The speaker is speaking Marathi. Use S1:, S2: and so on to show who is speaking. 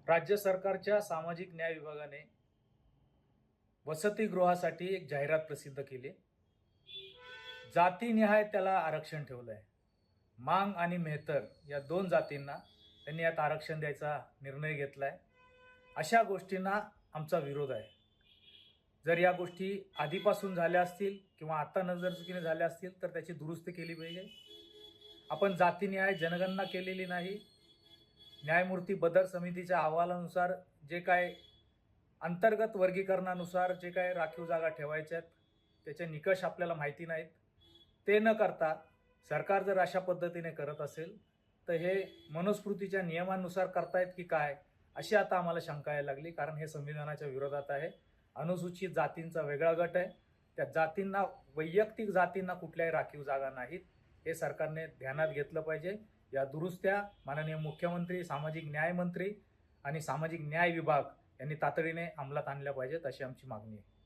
S1: राज्य सरकारच्या सामाजिक न्याय विभागाने वसतिगृहासाठी एक जाहिरात प्रसिद्ध केली. जातीनिहाय त्याला आरक्षण ठेवलं आहे. मांग आणि मेहतर या दोन जातींना त्यांनी यात आरक्षण द्यायचा निर्णय घेतला आहे. अशा गोष्टींना आमचा विरोध आहे. जर या गोष्टी आधीपासून झाल्या असतील किंवा आता नजरचुकीने झाल्या असतील तर त्याची दुरुस्ती केली पाहिजे. आपण जातीनिहाय जनगणना केलेली नाही. न्यायमूर्ती बदर समितीच्या अहवालानुसार जे काय अंतर्गत वर्गीकरणानुसार जे काय राखीव जागा ठेवायच्या आहेत त्याचे निकष आपल्याला माहिती नाहीत. ते न करता सरकार जर अशा पद्धतीने करत असेल तर हे मनुस्मृतीच्या नियमानुसार करतायत की काय अशी आता आम्हाला शंका यायला लागली. कारण हे संविधानाच्या विरोधात आहे. अनुसूचित जातींचा वेगळा गट आहे. त्या जातींना, वैयक्तिक जातींना कुठल्याही राखीव जागा नाहीत. हे सरकारने ध्यानात घेतलं पाहिजे. या दुरुस्त्या माननीय मुख्यमंत्री, सामाजिक न्याय मंत्री आणि सामाजिक न्याय विभाग यांनी तातडीने अंमलात आणल्या पाहिजेत अशी आमची मागणी आहे.